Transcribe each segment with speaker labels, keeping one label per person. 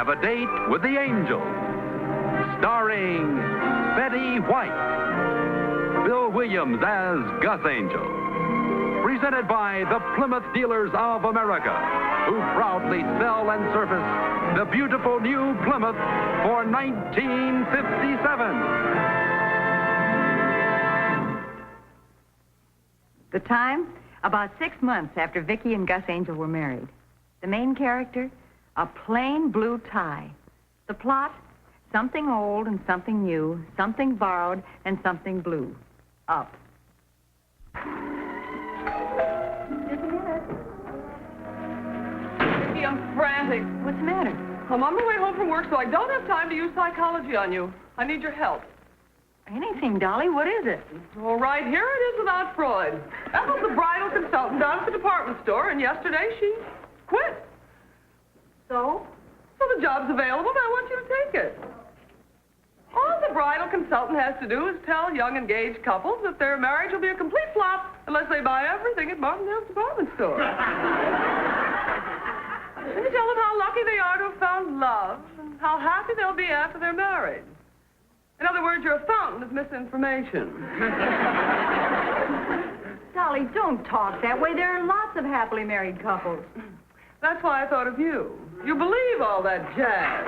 Speaker 1: have a date with the angel. Starring Betty White, Bill Williams as Gus Angel. Presented by the Plymouth Dealers of America, who proudly sell and service the beautiful new Plymouth for 1957.
Speaker 2: The time? About 6 months after Vicki and Gus Angel were married. The main character? A plain blue tie. The plot? Something old and something new, something borrowed and something blue. Up.
Speaker 3: Vicki, I'm frantic.
Speaker 2: What's the matter?
Speaker 3: I'm on my way home from work, so I don't have time to use psychology on you. I need your help.
Speaker 2: Anything, Dolly. What is it?
Speaker 3: All right, here it is without Freud. Ethel's the bridal consultant down at the department store, and yesterday she quit.
Speaker 2: So?
Speaker 3: So the job's available, and I want you to take it. All the bridal consultant has to do is tell young engaged couples that their marriage will be a complete flop unless they buy everything at Martindale's department store. And you tell them how lucky they are to have found love and how happy they'll be after they're married. In other words, you're a fountain of misinformation.
Speaker 2: Dolly, don't talk that way. There are lots of happily married couples.
Speaker 3: That's why I thought of you. You believe all that jazz.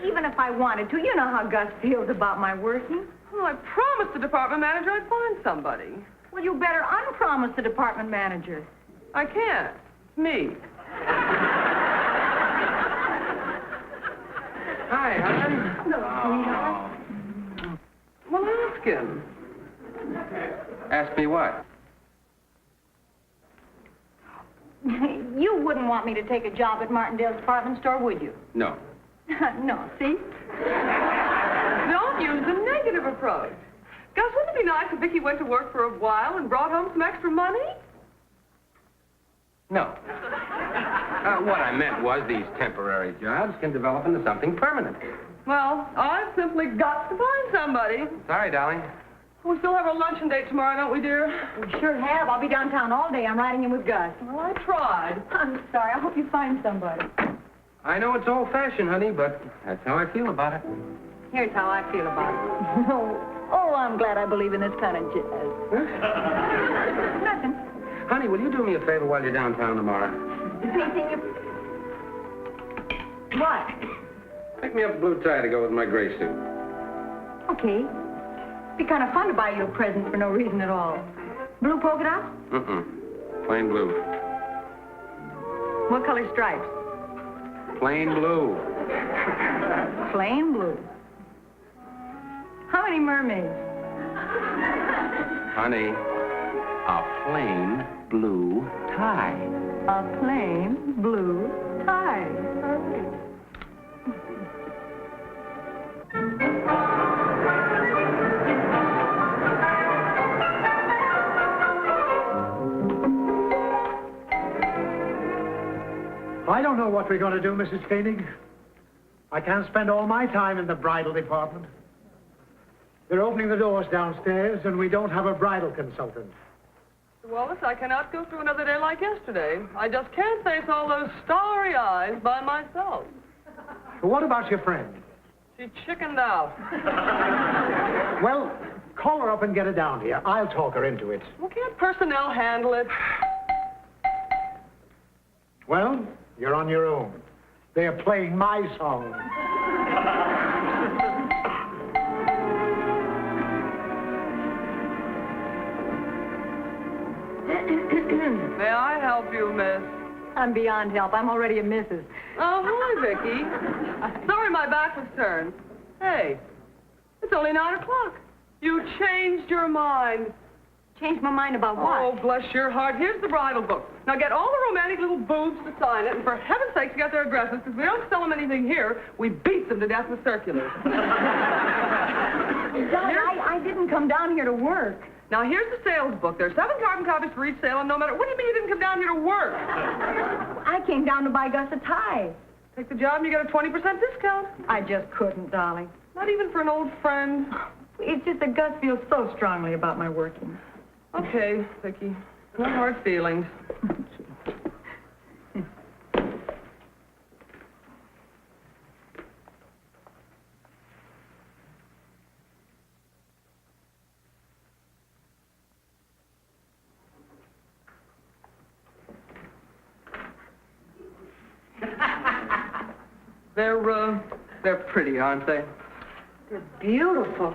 Speaker 2: Even if I wanted to, you know how Gus feels about my working.
Speaker 3: Well, I promised the department manager I'd find somebody.
Speaker 2: Well, you better unpromise the department manager.
Speaker 3: I can't. It's me.
Speaker 4: Hi, hon.
Speaker 3: No, sweetheart. Well, ask him.
Speaker 4: Ask me what?
Speaker 2: You wouldn't want me to take a job at Martindale's department store, would you?
Speaker 4: No.
Speaker 2: No, see?
Speaker 3: Don't use the negative approach. Gus, wouldn't it be nice if Vicki went to work for a while and brought home some extra money?
Speaker 4: No. What I meant was these temporary jobs can develop into something permanent.
Speaker 3: Well, I've simply got to find somebody.
Speaker 4: Sorry, darling.
Speaker 3: We still have our luncheon date tomorrow, don't we, dear?
Speaker 2: We sure have. I'll be downtown all day. I'm riding in with Gus.
Speaker 3: Well, I tried.
Speaker 2: I'm sorry. I hope you find somebody.
Speaker 4: I know it's old-fashioned, honey, but that's how I feel about it.
Speaker 2: Here's how I feel about it. Oh, I'm glad I believe in this kind of jazz. Nothing.
Speaker 4: Honey, will you do me a favor while you're downtown tomorrow?
Speaker 2: Anything you... What?
Speaker 4: Pick me up a blue tie to go with my gray suit.
Speaker 2: Okay. Be kind of fun to buy you a present for no reason at all. Blue polka dots?
Speaker 4: Plain blue.
Speaker 2: What color stripes?
Speaker 4: Plain blue.
Speaker 2: Plain blue. How many mermaids?
Speaker 4: Honey, a plain blue tie.
Speaker 2: A plain blue tie.
Speaker 5: I don't know what we're going to do, Mrs. Koenig. I can't spend all my time in the bridal department. They're opening the doors downstairs, and we don't have a bridal consultant.
Speaker 3: Mr. Wallace, I cannot go through another day like yesterday. I just can't face all those starry eyes by myself.
Speaker 5: What about your friend?
Speaker 3: She chickened out.
Speaker 5: Well, call her up and get her down here. I'll talk her into it.
Speaker 3: Well, can't personnel handle it?
Speaker 5: Well, you're on your own. They're playing my song.
Speaker 3: May I help you, miss?
Speaker 2: I'm beyond help. I'm already a missus.
Speaker 3: Oh, hi, Vicki. Sorry my back was turned. Hey, it's only 9 o'clock. You changed your mind.
Speaker 2: Changed my mind about what?
Speaker 3: Oh, bless your heart. Here's the bridal book. Now get all the romantic little boobs to sign it, and for heaven's sake, get their addresses, because we don't sell them anything here. We beat them to death with circulars.
Speaker 2: I didn't come down here to work.
Speaker 3: Now, here's the sales book. There's 7 carbon copies for each sale, and no matter... What do you mean you didn't come down here to work?
Speaker 2: I came down to buy Gus a tie.
Speaker 3: Take the job and you get a 20% discount.
Speaker 2: I just couldn't, darling.
Speaker 3: Not even for an old friend.
Speaker 2: It's just that Gus feels so strongly about my working.
Speaker 3: Okay, Vicki. No hard feelings. They're pretty, aren't they?
Speaker 2: They're beautiful.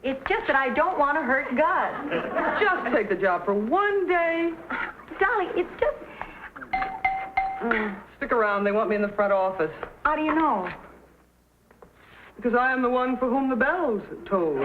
Speaker 2: It's just that I don't want to hurt Gus.
Speaker 3: Just take the job for one day.
Speaker 2: Dolly, it's just...
Speaker 3: Stick around. They want me in the front office.
Speaker 2: How do you know?
Speaker 3: Because I am the one for whom the bells toll.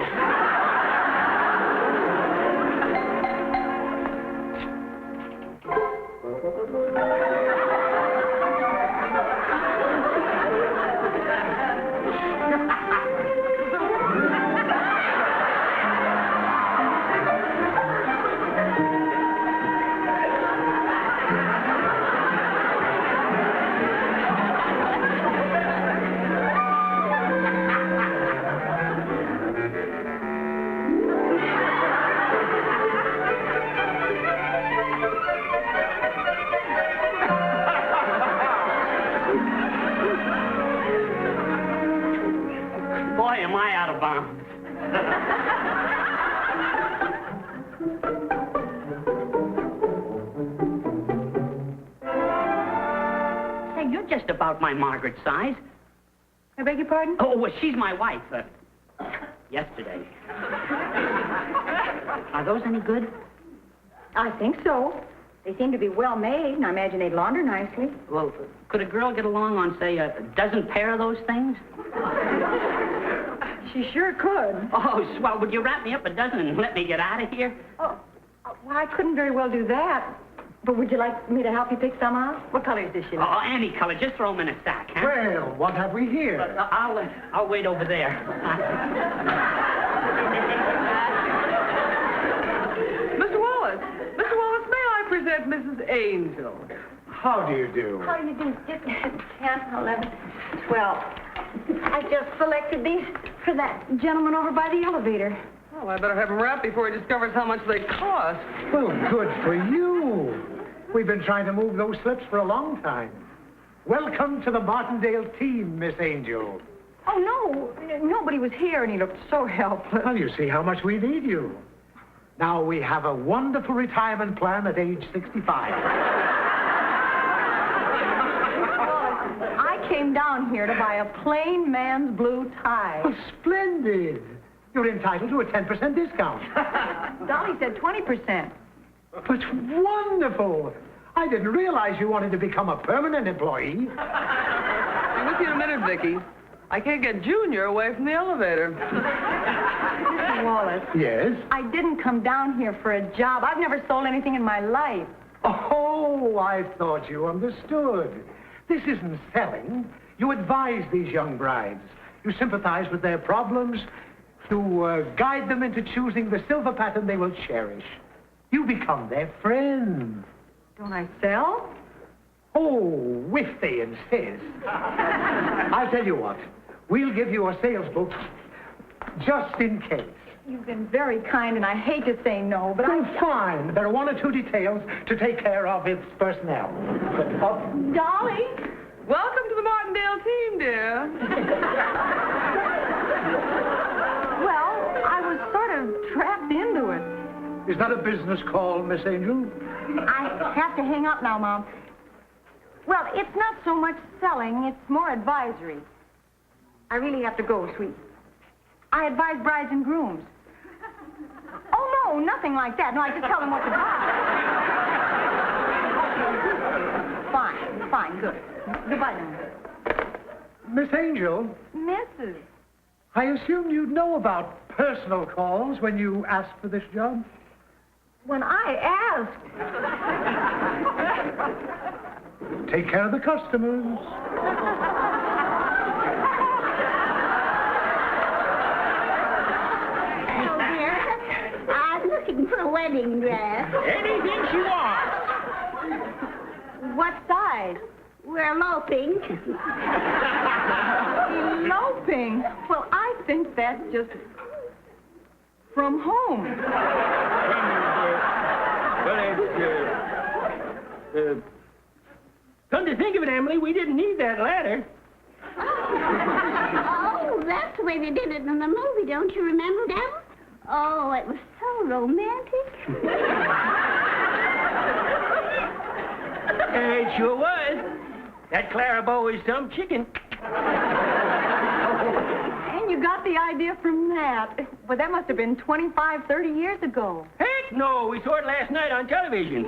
Speaker 6: Boy, am I out of bounds. Hey, you're just about my Margaret size.
Speaker 2: I beg your pardon?
Speaker 6: Oh, well, she's my wife. Yesterday. Are those any good?
Speaker 2: I think so. They seem to be well made, and I imagine they'd launder nicely.
Speaker 6: Well, could a girl get along on, say, a dozen pair of those things?
Speaker 2: She sure could.
Speaker 6: Oh, swell. Would you wrap me up a dozen and let me get out of here?
Speaker 2: Oh, well, I couldn't very well do that. But would you like me to help you pick some out? What colors does she like?
Speaker 6: Oh, any color. Just throw them in a sack, huh?
Speaker 5: Well, what have we here?
Speaker 6: I'll wait over there.
Speaker 3: Mr. Wallace, may I present Mrs. Angel?
Speaker 5: How do you do?
Speaker 2: How do you do? 10, 11, 12. I just selected these for that gentleman over by the elevator.
Speaker 3: Well, I better have him wrapped before he discovers how much they cost.
Speaker 5: Well, good for you. We've been trying to move those slips for a long time. Welcome to the Martindale team, Miss Angel.
Speaker 2: Oh, no. Nobody was here, and he looked so helpless.
Speaker 5: Well, you see how much we need you. Now, we have a wonderful retirement plan at age 65.
Speaker 2: I came down here to buy a plain man's blue tie.
Speaker 5: Oh, splendid. You're entitled to a 10% discount.
Speaker 2: Dolly said 20%.
Speaker 5: But wonderful. I didn't realize you wanted to become a permanent employee.
Speaker 3: Be with you in a minute, Vicky. I can't get Junior away from the elevator.
Speaker 2: Mr. Wallace.
Speaker 5: Yes?
Speaker 2: I didn't come down here for a job. I've never sold anything in my life.
Speaker 5: Oh, I thought you understood. This isn't selling. You advise these young brides. You sympathize with their problems. You guide them into choosing the silver pattern they will cherish. You become their friend.
Speaker 2: Don't I sell?
Speaker 5: Oh, if they insist. I'll tell you what. We'll give you a sales book just in case.
Speaker 2: You've been very kind, and I hate to say no, but
Speaker 5: Oh, fine. There are one or two details to take care of its personnel.
Speaker 2: Dolly?
Speaker 3: Welcome to the Martindale team, dear.
Speaker 2: Well, I was sort of trapped into it.
Speaker 5: Is that a business call, Miss Angel?
Speaker 2: I have to hang up now, Mom. Well, it's not so much selling, it's more advisory. I really have to go, sweet. I advise brides and grooms. Oh, no, nothing like that. No, I just tell them what to buy. Fine, good. Goodbye now.
Speaker 5: Miss Angel,
Speaker 2: Mrs.
Speaker 5: I assumed you'd know about personal calls when you asked for this job.
Speaker 2: When I asked...
Speaker 5: Take care of the customers.
Speaker 7: Hello, dear. I'm looking for a wedding dress.
Speaker 6: Anything she wants.
Speaker 2: What size?
Speaker 7: We're eloping.
Speaker 2: Eloping? Well, I think that's just from home.
Speaker 6: Come to think of it, Emily, we didn't need that ladder.
Speaker 7: Oh, that's the way they did it in the movie. Don't you remember that? Oh, it was so romantic.
Speaker 6: It sure was. That Clara Bow is some chicken.
Speaker 2: And you got the idea from that. Well, that must have been 25, 30 years ago.
Speaker 6: Heck no, we saw it last night on television.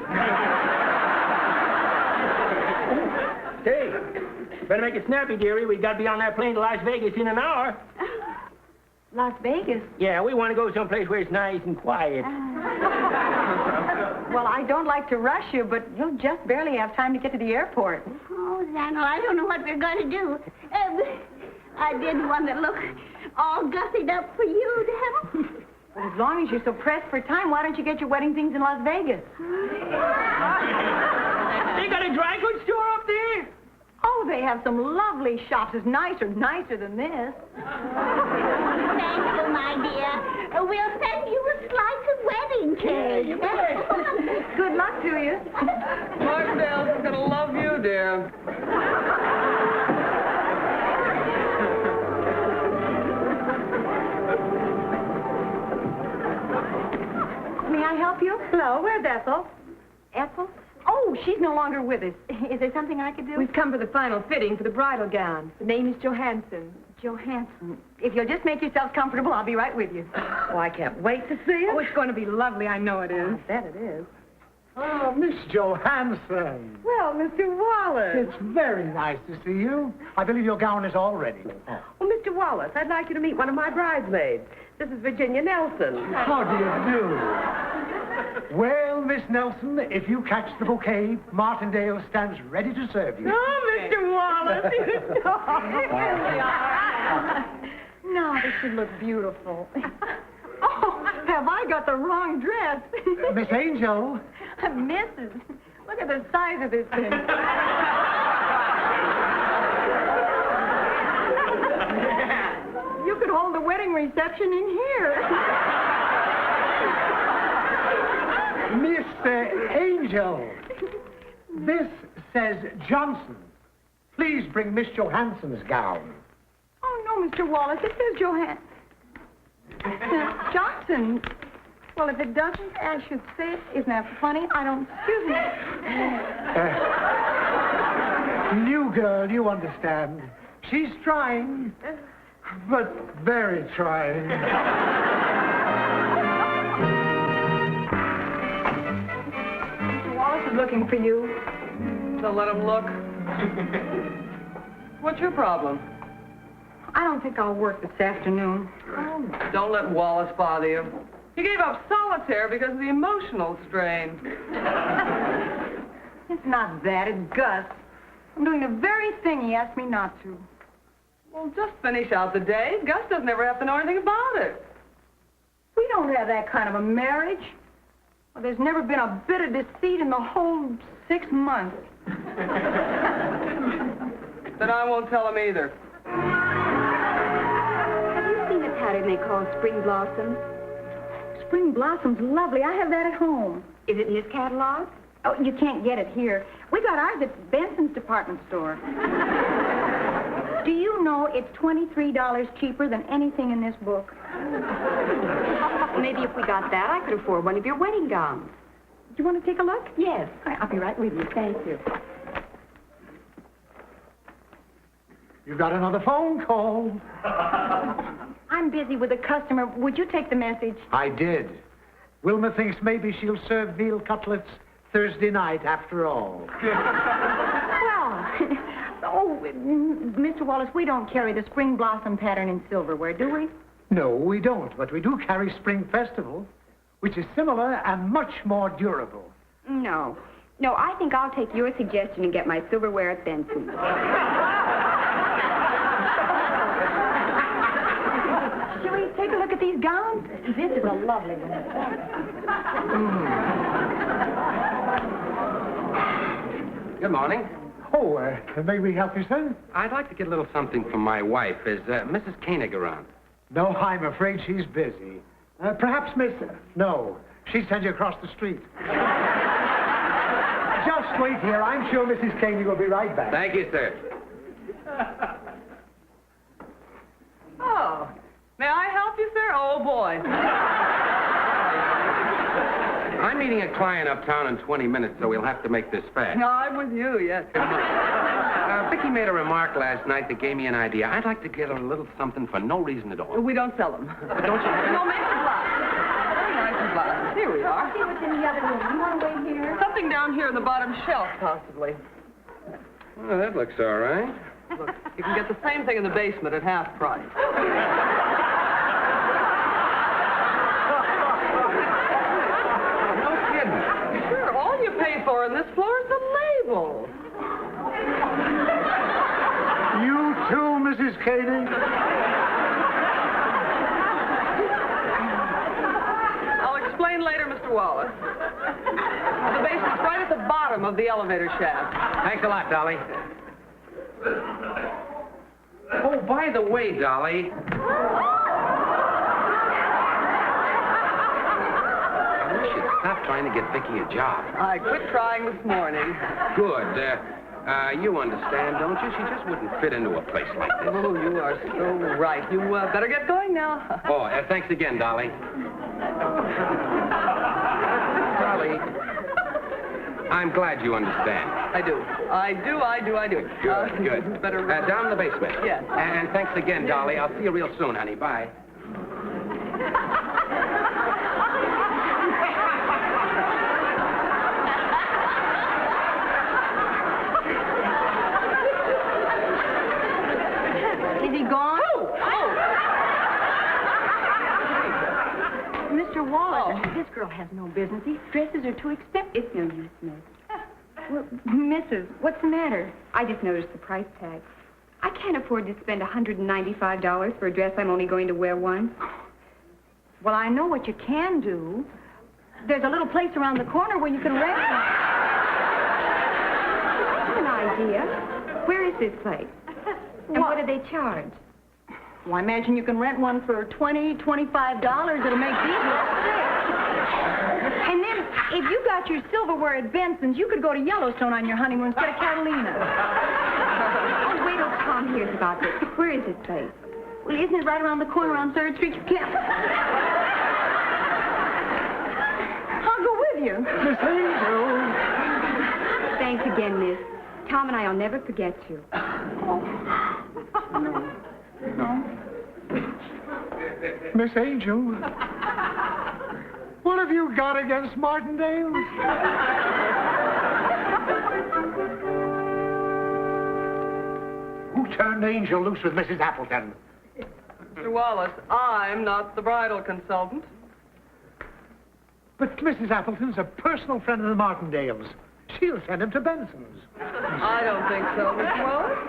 Speaker 6: Hey, better make it snappy, dearie. We got to be on that plane to Las Vegas in an hour.
Speaker 2: Las Vegas?
Speaker 6: Yeah, we want to go someplace where it's nice and quiet.
Speaker 2: Well, I don't like to rush you, but you'll just barely have time to get to the airport.
Speaker 7: Oh, Daniel, I don't know what we're going to do. I didn't want to look all gussied up for you, Daniel.
Speaker 2: Well, as long as you're so pressed for time, why don't you get your wedding things in Las Vegas?
Speaker 6: They got a dry goods store up there?
Speaker 2: Oh, they have some lovely shops. It's nicer than this.
Speaker 7: Thank you, my dear. We'll send you a slice of wedding cake.
Speaker 2: Good luck to you.
Speaker 3: Martindale's going to love you, dear.
Speaker 2: May I help you?
Speaker 3: Hello, where's Ethel?
Speaker 2: Ethel? Oh, she's no longer with us. Is there something I could do?
Speaker 3: We've come for the final fitting for the bridal gown. The name is Johansson.
Speaker 2: Johansson. If you'll just make yourself comfortable, I'll be right with you.
Speaker 3: Oh, I can't wait to see it. Oh, it's going to be lovely. I know it is.
Speaker 2: I bet it is.
Speaker 5: Oh, Miss Johansson.
Speaker 3: Well, Mr. Wallace.
Speaker 5: It's very nice to see you. I believe your gown is all ready.
Speaker 3: Well, Mr. Wallace, I'd like you to meet one of my bridesmaids. This is Virginia Nelson.
Speaker 5: How do you do? Well, Miss Nelson, if you catch the bouquet, Martindale stands ready to serve you.
Speaker 3: Oh, Mr. Wallace, you
Speaker 2: No, this should look beautiful. Oh, have I got the wrong dress?
Speaker 5: Miss Angel.
Speaker 2: Mrs. Look at the size of this thing. You could hold the wedding reception in here.
Speaker 5: Miss Angel. This says Johnson. Please bring Miss Johansson's gown.
Speaker 2: Oh, no, Mr. Wallace. It says Johnson. Well, if it doesn't, as you say it, isn't that funny? I don't... Excuse me.
Speaker 5: New girl, you understand. She's trying, but very trying.
Speaker 2: Mr. Wallace is looking for you.
Speaker 3: Don't let him look. What's your problem?
Speaker 2: I don't think I'll work this afternoon.
Speaker 3: Don't let Wallace bother you. He gave up solitaire because of the emotional strain.
Speaker 2: It's not that. It's Gus. I'm doing the very thing he asked me not to.
Speaker 3: Well, just finish out the day. Gus doesn't ever have to know anything about it.
Speaker 2: We don't have that kind of a marriage. Well, there's never been a bit of deceit in the whole 6 months.
Speaker 3: Then I won't tell him either.
Speaker 8: Have you seen the pattern they call Spring Blossoms?
Speaker 2: Spring Blossom's lovely. I have that at home.
Speaker 8: Is it in his catalog?
Speaker 2: Oh, you can't get it here. We got ours at Benson's department store. Do you know it's $23 cheaper than anything in this book?
Speaker 8: Maybe if we got that, I could afford one of your wedding gowns.
Speaker 2: Do you want to take a look?
Speaker 8: Yes.
Speaker 2: I'll be right with you. Thank you.
Speaker 5: You got another phone call.
Speaker 2: I'm busy with a customer. Would you take the message?
Speaker 5: I did. Wilma thinks maybe she'll serve veal cutlets Thursday night after all.
Speaker 2: Well, Mr. Wallace, we don't carry the Spring Blossom pattern in silverware, do we?
Speaker 5: No, we don't, but we do carry Spring Festival, which is similar and much more durable.
Speaker 8: No, I think I'll take your suggestion and get my silverware at Benson's.
Speaker 2: Shall we take a look at these gowns? This is a lovely one.
Speaker 4: Good morning.
Speaker 5: Oh, may we help you, sir?
Speaker 4: I'd like to get a little something from my wife. Is Mrs. Koenig around?
Speaker 5: No, I'm afraid she's busy. Perhaps Miss... No, she'd send you across the street. Just wait here. I'm sure Mrs. Koenig will be right back.
Speaker 4: Thank you, sir.
Speaker 3: Oh, may I help you, sir? Oh, boy.
Speaker 4: I'm meeting a client uptown in 20 minutes, so we'll have to make this fast.
Speaker 3: No, I'm with you, yes.
Speaker 4: Vicky made a remark last night that gave me an idea. I'd like to get her a little something for no reason at all.
Speaker 3: We don't sell them.
Speaker 4: But don't you...
Speaker 3: No, make the glasses. Very nice glasses. Here we are.
Speaker 8: See what's in the other room. You want to wait here?
Speaker 3: Something down here in the bottom shelf, possibly.
Speaker 4: Well, that looks all right.
Speaker 3: Look, you can get the same thing in the basement at half price.
Speaker 4: No kidding.
Speaker 3: Sure, all you pay for in this floor is the label.
Speaker 5: You too, Mrs. Cady?
Speaker 3: I'll explain later, Mr. Wallace. The basement's right at the bottom of the elevator shaft.
Speaker 4: Thanks a lot, Dolly. Oh, by the way, Dolly. I wish you'd stop trying to get Vicky a job.
Speaker 3: I quit trying this morning.
Speaker 4: Good. You understand, don't you? She just wouldn't fit into a place like this.
Speaker 3: Oh, you are so right. You better get going now.
Speaker 4: Oh, thanks again, Dolly. Dolly, I'm glad you understand.
Speaker 3: I do.
Speaker 4: Good.
Speaker 3: Better...
Speaker 4: Down in the basement.
Speaker 3: Yes.
Speaker 4: And thanks again, Dolly. I'll see you real soon, honey. Bye.
Speaker 2: Is he gone?
Speaker 3: Oh!
Speaker 2: Mr. Wallace, this girl has no business. These dresses are too expensive.
Speaker 8: It's no use, Miss.
Speaker 2: Well, Mrs., what's the matter?
Speaker 8: I just noticed the price tag. I can't afford to spend $195 for a dress I'm only going to wear once.
Speaker 2: Well, I know what you can do. There's a little place around the corner where you can rent one.
Speaker 8: That's an idea. Where is this place? And what do they charge?
Speaker 2: Well, I imagine you can rent one for $20, $25. It'll make these look sick. And then, if you got your silverware at Benson's, you could go to Yellowstone on your honeymoon instead of Catalina.
Speaker 8: Oh, wait till Tom hears about this. Where is this place?
Speaker 2: Well, isn't it right around the corner on 3rd Street? You can't... I'll go with you.
Speaker 5: Miss Angel.
Speaker 8: Thanks again, Miss. Tom and I'll never forget you.
Speaker 2: No.
Speaker 5: Miss Angel. What have you got against Martindale? Who turned Angel loose with Mrs. Appleton?
Speaker 3: Mr. Wallace, I'm not the bridal consultant.
Speaker 5: But Mrs. Appleton's a personal friend of the Martindales. She'll send him to Benson's.
Speaker 3: I don't think so, Mr. Wallace.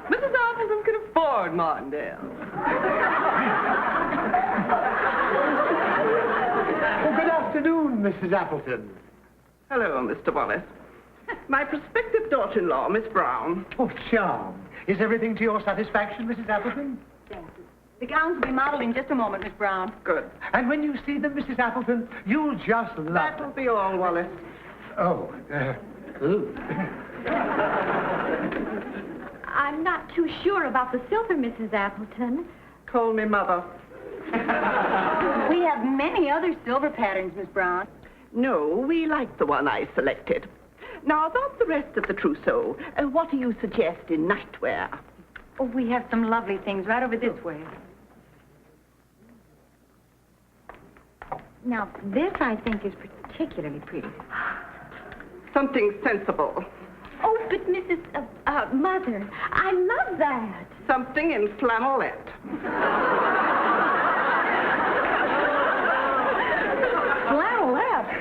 Speaker 3: Mrs. Appleton can afford Martindale.
Speaker 5: Oh, good afternoon, Mrs. Appleton.
Speaker 9: Hello, Mr. Wallace. My prospective daughter-in-law, Miss Brown.
Speaker 5: Oh, charm. Is everything to your satisfaction, Mrs. Appleton?
Speaker 2: The gowns will be modeled in just a moment, Miss Brown.
Speaker 9: Good.
Speaker 5: And when you see them, Mrs. Appleton, you'll just love
Speaker 9: That'll
Speaker 5: them.
Speaker 9: be all, Wallace.
Speaker 5: Oh, ooh.
Speaker 7: I'm not too sure about the silver, Mrs. Appleton.
Speaker 9: Call me Mother.
Speaker 2: We have many other silver patterns, Miss Brown.
Speaker 9: No, we like the one I selected. Now, about the rest of the trousseau, what do you suggest in nightwear?
Speaker 2: Oh, we have some lovely things right over this way. Now, this I think is particularly pretty.
Speaker 9: Something sensible.
Speaker 7: Oh, but Mrs. Mother, I love that.
Speaker 9: Something in flannelette.
Speaker 2: Flannelette.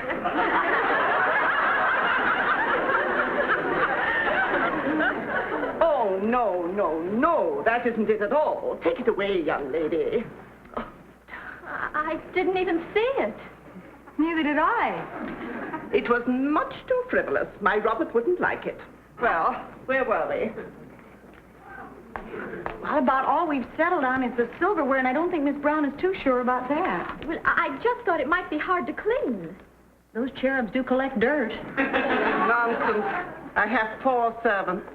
Speaker 9: Oh, no. That isn't it at all. Take it away, young lady.
Speaker 7: I didn't even see it.
Speaker 2: Neither did I.
Speaker 9: It was much too frivolous. My Robert wouldn't like it. Well, where were we?
Speaker 2: Well, about all we've settled on is the silverware, and I don't think Miss Brown is too sure about that.
Speaker 7: Well, I just thought it might be hard to clean.
Speaker 2: Those cherubs do collect dirt.
Speaker 9: Nonsense. I have 4 servants.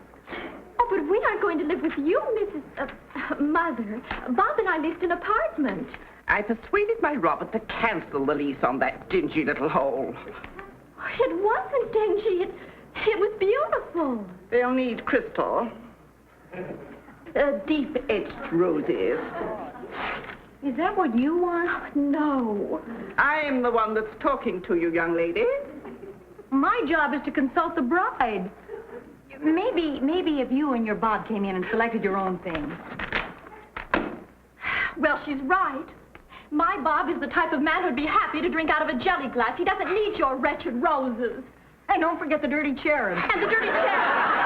Speaker 7: Oh, but we aren't going to live with you, Mrs. Mother. Bob and I leased an apartment.
Speaker 9: I persuaded my Robert to cancel the lease on that dingy little hole.
Speaker 7: Angie. It was beautiful.
Speaker 9: They'll need crystal. Deep-etched roses.
Speaker 2: Is that what you want?
Speaker 7: No.
Speaker 9: I'm the one that's talking to you, young lady.
Speaker 2: My job is to consult the bride. Maybe if you and your Bob came in and selected your own things.
Speaker 7: Well, she's right. My Bob is the type of man who'd be happy to drink out of a jelly glass. He doesn't need your wretched roses.
Speaker 2: And don't forget the dirty cherub.
Speaker 7: And the dirty cherub.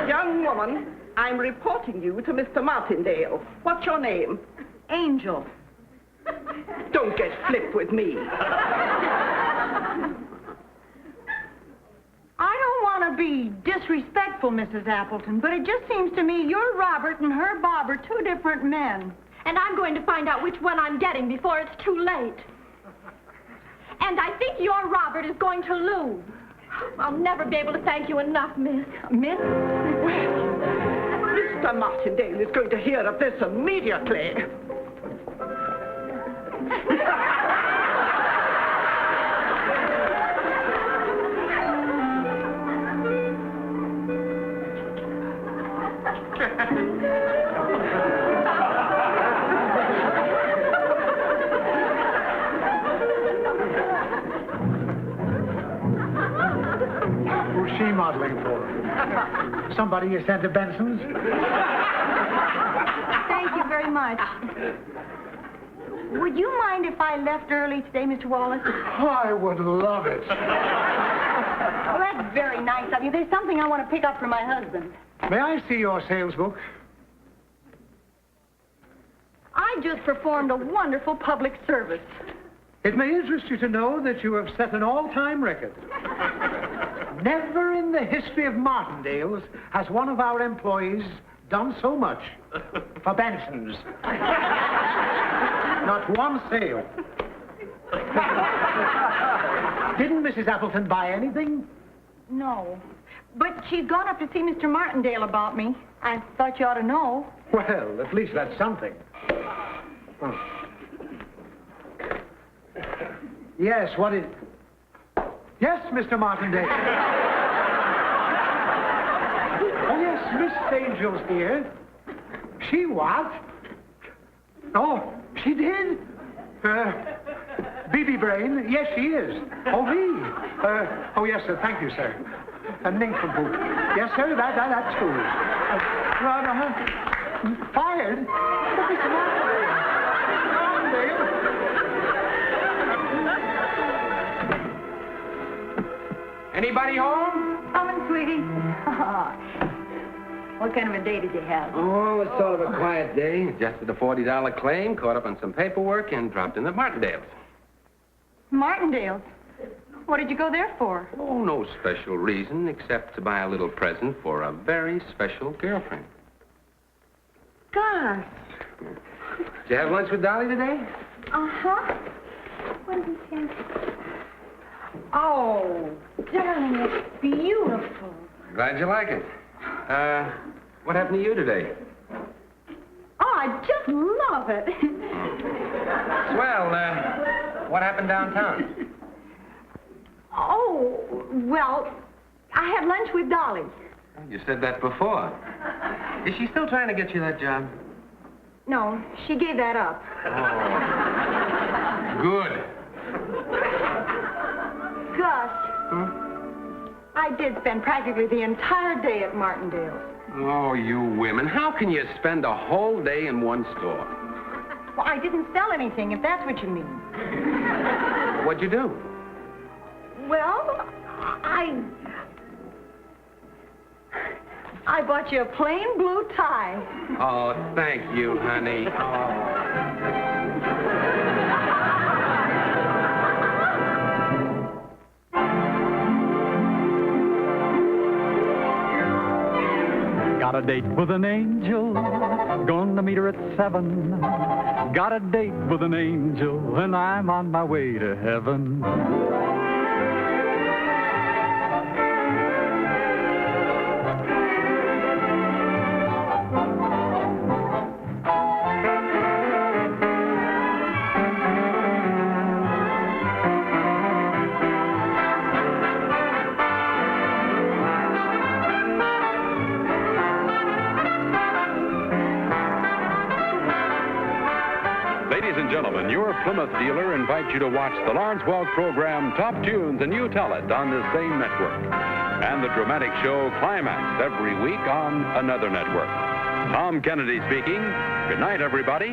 Speaker 9: Young woman, I'm reporting you to Mr. Martindale. What's your name?
Speaker 2: Angel.
Speaker 9: Don't get flipped with me.
Speaker 2: I don't want to be disrespectful, Mrs. Appleton, but it just seems to me your Robert and her Bob are two different men.
Speaker 7: And I'm going to find out which one I'm getting before it's too late. And I think your Robert is going to lose. I'll never be able to thank you enough, miss.
Speaker 2: Miss?
Speaker 9: Mr. Martindale is going to hear of this immediately.
Speaker 5: Who's she modeling for? Somebody you sent to Benson's?
Speaker 2: Thank you very much. Would you mind if I left early today, Mr. Wallace?
Speaker 5: I would love it.
Speaker 2: Well, that's very nice of you. There's something I want to pick up for my husband.
Speaker 5: May I see your sales book?
Speaker 2: I just performed a wonderful public service.
Speaker 5: It may interest you to know that you have set an all-time record. Never in the history of Martindale's has one of our employees done so much for Benson's. Not one sale. Didn't Mrs. Appleton buy anything?
Speaker 2: No. But she's gone up to see Mr. Martindale about me. I thought you ought to know.
Speaker 5: Well, at least that's something. Oh. Yes, what is... Yes, Mr. Martindale. Oh, yes, Miss Angel's here. She what? Oh, she did? BB Brain? Yes, she is. Oh, me? Oh, yes, sir. Thank you, sir. A nincompoop. Yes, sir, that's true. Fired? But Mr. Martindale.
Speaker 4: Anybody home?
Speaker 2: Coming, sweetie. What kind of a day did you have?
Speaker 4: Oh, it's sort of a quiet day. Adjusted a $40 claim, caught up on some paperwork, and dropped in at Martindale's.
Speaker 2: Martindale's? What did you go there for?
Speaker 4: Oh, no special reason except to buy a little present for a very special girlfriend.
Speaker 2: Gosh.
Speaker 4: Did you have lunch with Dolly today?
Speaker 2: Uh-huh. What did he say? Oh, darling, it's beautiful.
Speaker 4: Glad you like it. What happened to you today?
Speaker 2: Oh, I just love it.
Speaker 4: Swell, what happened downtown?
Speaker 2: Oh, well, I had lunch with Dolly.
Speaker 4: You said that before. Is she still trying to get you that job?
Speaker 2: No, she gave that up.
Speaker 4: Oh. Good.
Speaker 2: Gus, I did spend practically the entire day at Martindale's.
Speaker 4: Oh, you women. How can you spend a whole day in one store?
Speaker 2: Well, I didn't sell anything, if that's what you mean.
Speaker 4: What'd you do?
Speaker 2: Well, I bought you a plain blue tie.
Speaker 4: Oh, thank you, honey. Oh.
Speaker 1: Got a date with an angel, gonna meet her at 7. Got a date with an angel, and I'm on my way to heaven. And your Plymouth dealer invites you to watch the Lawrence Welk program Top Tunes and You Tell It on this same network. And the dramatic show Climax every week on another network. Tom Kennedy speaking. Good night, everybody.